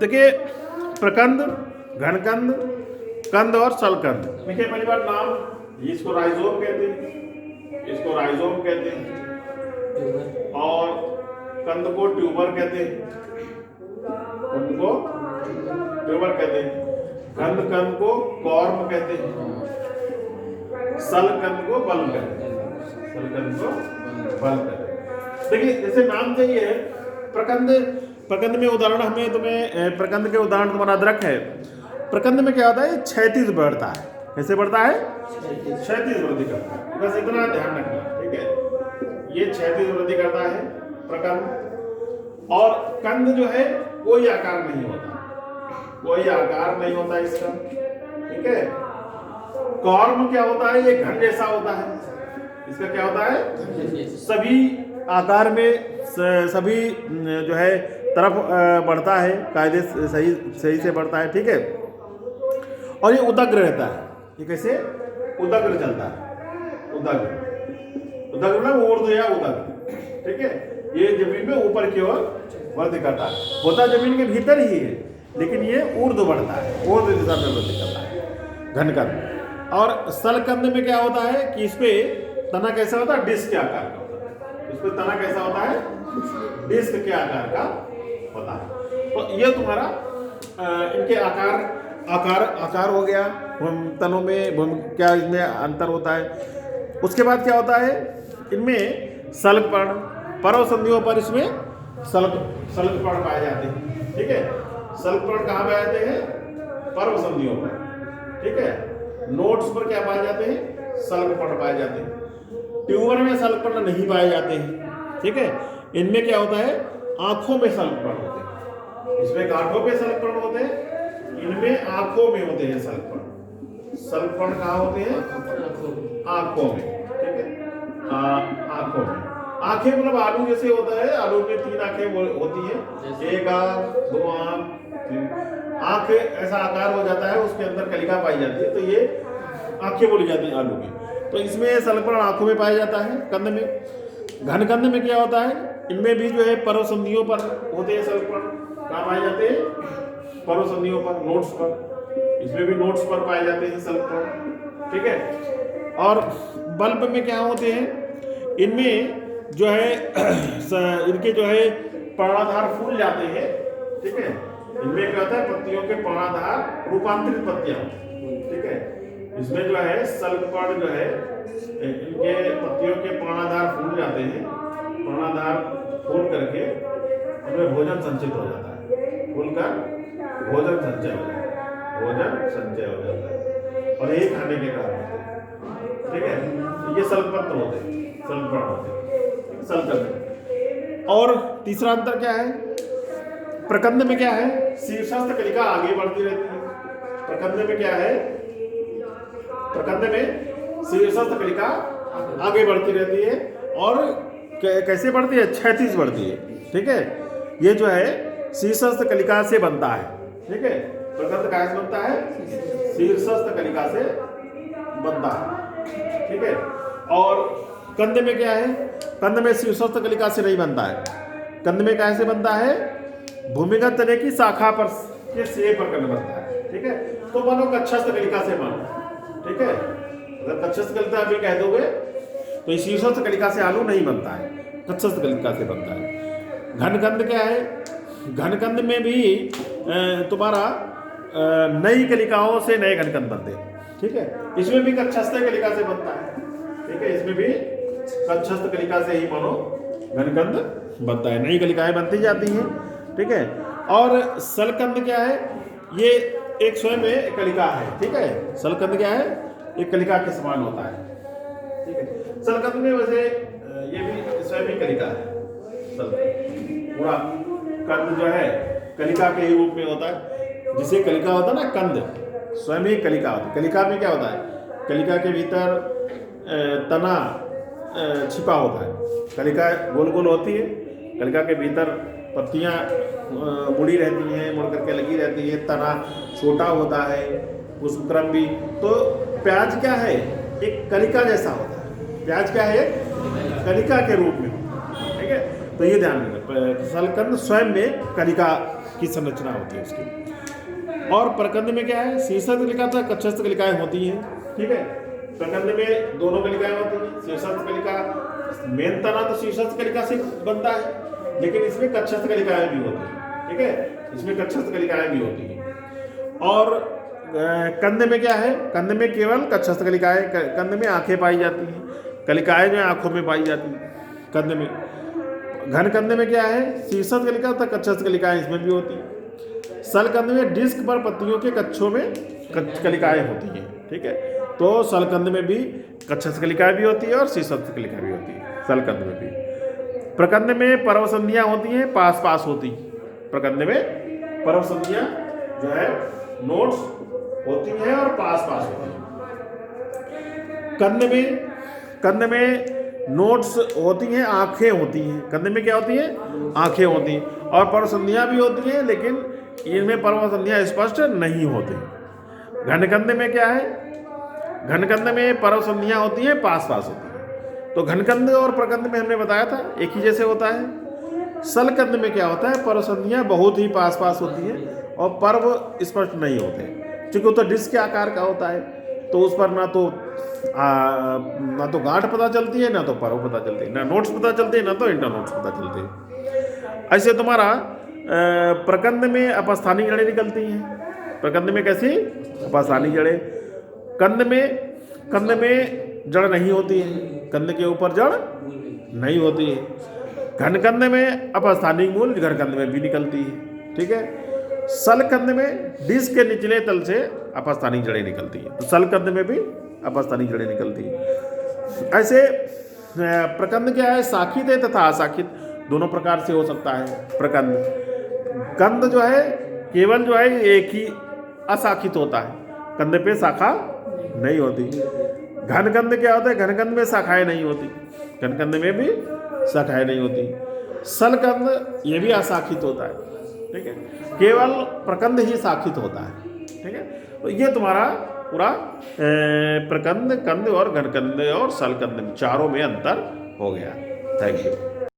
देखिए प्रकंद, घनकंद, कंद और सलकंद। देखिए पहली बार नाम, इसको राइजोम कहते हैं, इसको राइजोम कहते हैं, और कंद को ट्यूबर कहते हैं, कंद को ट्यूबर कहते हैं, कंद को कॉर्म कहते हैं, सलकंद को बल्ब कहते हैं, सलकंद को बल्ब कहते हैं। देखिए जैसे नाम से ही है प्रकंद, प्रकंद में उदाहरण हमें तुम्हें प्रकंद के उदाहरण तुम्हारा अदरक है। प्रकंद में क्या होता है, क्षैतिज बढ़ता है। कैसे बढ़ता है? क्षैतिज वृद्धि करता है। बस इतना ध्यान रखना, ठीक है। ये क्षैतिज वृद्धि करता है प्रकंद। और कंद जो है कोई आकार नहीं होता, कोई आकार नहीं होता इसका, ठीक है। कॉर्म क्या होता है? ये घन जैसा होता है। इसका क्या होता है? सभी आकार में सभी जो है तरफ बढ़ता है, कायदे सही से बढ़ता है, ठीक है। और ये उदग्र रहता है। ये कैसे? उदग्र चलता है, उदग्र, उदग्र ना ऊर्ध्व या उदग्र, ठीक है। ये जमीन में ऊपर की ओर वृद्धि करता है, होता जमीन के भीतर ही है, लेकिन ये ऊर्ध्व बढ़ता है, ऊर्ध्व दिशा में वृद्धि करता है, घनकंद। और सलकंद में क्या होता है कि इस पे तना कैसा होता है? डिस्क के आकार का होता है। इस पे तना कैसा होता है? डिस्क के आकार का होता है। तो ये तुम्हारा इनके आकार हो गया। तनों में क्या इसमें अंतर होता है। उसके बाद क्या होता है, इनमें सल्कपर्ण, पर्व संधियों पर इसमें सल्कपर्ण पाए जाते हैं, ठीक है। सल्कपर्ण कहाँ पाए जाते हैं? पर्व संधियों पर, ठीक है। नोट्स पर क्या पाए जाते हैं? सल्कपर्ण पाए जाते हैं। ट्यूबर में सल्कपर्ण नहीं पाए जाते हैं, ठीक है। इनमें क्या होता है? आंखों में सल्कपर्ण होते हैं। इसमें गांठों पे सल्कपर्ण होते हैं, इनमें आंखों में होते हैं सल्कपर्ण। सल्कपर्ण कहाँ होते हैं? आंखों में, ठीक है। आंखों में, आंखें मतलब आलू जैसे होता है, आलू में 3 आंखें होती है, एक आंख, 2 आंख, आंख ऐसा आकार हो जाता है, उसके अंदर कलिका पाई जाती है, तो ये आंखें बोली जाती हैं आलू की। तो इसमें सल्कपर्ण आंखों में पाया जाता है। कंद में, घनकंद में क्या होता है? इनमें भी जो है पर्व संधियों पर होते हैं सल्कपर्ण। कहाँ पाए जाते हैं? पर्व संधियों पर, नोट्स पर। इसमें भी नोट्स पर पाए जाते हैं सल्कपर्ण, ठीक है। और बल्ब में क्या होते हैं? इनमें जो है इनके जो है पर्णाधार फूल जाते हैं, ठीक है। इनमें क्या होता है? पत्तियों के पर्णाधार रूपांतरित पत्तियां, ठीक है। इसमें जो है सल्कपर्ण जो है इनके पत्तियों के पर्णाधार फूल जाते हैं, पर्णाधार फूल करके उनमें भोजन संचित हो जाता है, फूलकर भोजन संचय हो जाता है, भोजन संचय हो जाता है, और यही खाने के कारण होते हैं, ठीक है। ये सल्कपत्र होते हैं, सल्कपर्ण होते हैं, सल्कपत्र। और तीसरा अंतर क्या है? प्रकंद में क्या है? शीर्षस्थ कलिका आगे बढ़ती रहती है। प्रकंद में क्या है? प्रकंद में शीर्षस्थ कलिका आगे बढ़ती रहती है। और कैसे बढ़ती है? क्षैतिज बढ़ती है, ठीक है। ये जो है शीर्षस्थ कलिका से बनता है, ठीक है। प्रकंद कहाँ से बनता है? शीर्षस्थ कलिका से बनता है, ठीक है। और कंद में क्या है? कंद में शीर्षस्थ कलिका से नहीं बनता है। कंद में कैसे बनता है? भूमिगत तने की शाखा पर के सिरे पर कंद बनता है, ठीक है। तो मानो कक्षस्थ कलिका से मानो, ठीक है। अगर कक्षस्थ कलिका भी कह दोगे तो शीर्षस्थ कलिका से आलू नहीं बनता है, कक्षस्थ कलिका से बनता है। घनकंद क्या है? घनकंद में भी तुम्हारा नई कलिकाओं से नए घनकंद बनते हैं, ठीक है। इसमें भी कक्षस्थ कलिका से बनता है, ठीक है। इसमें भी कक्षस्थ कलिका से ही मानो घनकंद बनता है, नई कलिकाएं बनती जाती हैं, ठीक है। और सलकंद क्या है? ये एक स्वयं में कलिका है, ठीक है। सलकंद क्या है? एक कलिका के समान होता है, ठीक है। सलकंद में वैसे ये भी स्वयं ही कलिका है। पूरा कंद जो है कलिका के ही रूप में होता है। जिसे कलिका होता है ना, कंद स्वयं ही कलिका होता है। कलिका में क्या होता है? कलिका के भीतर तना छिपा होता है। कलिका गोल गोल होती है, कलिका के भीतर पत्तियां मुड़ी रहती हैं, मुड़ करके लगी रहती है, तना छोटा होता है, पुष्पक्रम भी। तो प्याज क्या है? एक कलिका जैसा होता है। प्याज क्या है? कलिका के रूप में, ठीक है। तो ये ध्यान रखना, सलकंद स्वयं में कलिका की संरचना होती है उसकी। और प्रकंद में क्या है, शीर्षस्थ कलिका तथा कक्षस्थ कलिकाएं होती हैं, ठीक है। प्रकंद में दोनों कलिकाएं होती हैं, शीर्षस्थ कलिका मेन तना तो शीर्षस्थ कलिका से बनता है, लेकिन इसमें कक्षस्थ कलिकाएं भी होती हैं, ठीक है, इसमें कक्षस्थ कलिकाएं भी होती हैं। और कंद में क्या है, कंद में केवल कक्षस्थ कलिकाएं, कंद में आंखें पाई जाती हैं, कलिकाएं जो आंखों में पाई जाती हैं कंद में। घन कंद में क्या है, शीर्षस्थ कलिका तथा कक्षस्थ कलिकाएं इसमें भी होती हैं। सल कंद में डिस्क पर पत्तियों के कक्षों में कलिकाएं होती हैं, ठीक है। तो सल कंद में भी कक्षस्थ कलिकाएं भी होती है और शीर्षस्थ कलिका भी होती है सल कंद में भी। प्रकंद में पर्व संधियां होती हैं, पास पास होती हैं। प्रकंद में पर्व संधियां जो है नोट्स होती हैं और पास पास होती हैं। कंद में नोट्स होती हैं, आंखें होती हैं। कंद में क्या होती है, आंखें होती हैं, और पर्व संधियां भी होती हैं, लेकिन इनमें पर्व संधियां स्पष्ट नहीं होती। घनकंद में क्या है, घनकंद में पर्व संधियां होती हैं, पास पास होती हैं। तो घनकंद और प्रकंद में हमने बताया था एक ही जैसे होता है। सलकंद में क्या होता है, पर्व संधियां बहुत ही पास पास होती हैं और पर्व स्पष्ट नहीं होते, क्योंकि वो तो डिस्क के आकार का होता है, तो उस पर ना तो गांठ पता चलती है, ना तो पर्व पता चलती है, ना नोट्स पता चलते हैं, ना तो इंटर नोट्स पता चलते हैं। ऐसे तुम्हारा प्रकंद में अपस्थानिक जड़ें निकलती हैं। प्रकंद में कैसी, अपस्थानिक जड़ें। कंद में जड़ नहीं होती है, कंद के ऊपर जड़ नहीं होती है। घनकंद में अपस्थानिक मूल घनकंद में भी निकलती है, ठीक है। सलकंद में डिस्क के निचले तल से अपस्थानिक जड़ें निकलती हैं, तो सलकंद में भी अपस्थानिक जड़ें निकलती हैं। ऐसे प्रकंद क्या है, शाखित है तथा अशाखित, दोनों प्रकार से हो सकता है प्रकंद। कंद जो है केवल जो है एक ही अशाखित होता है, कंद पे शाखा नहीं होती। घनकंद क्या होता है, घनकंद में शाखाएं नहीं होती, घनकंद में भी शाखाएं नहीं होती। सलकंद ये भी अशाखित होता है, ठीक है, केवल प्रकंद ही शाखित होता है, ठीक है। तो ये तुम्हारा पूरा प्रकंद, कंद और घनकंद और सलकंद चारों में अंतर हो गया। Thank you.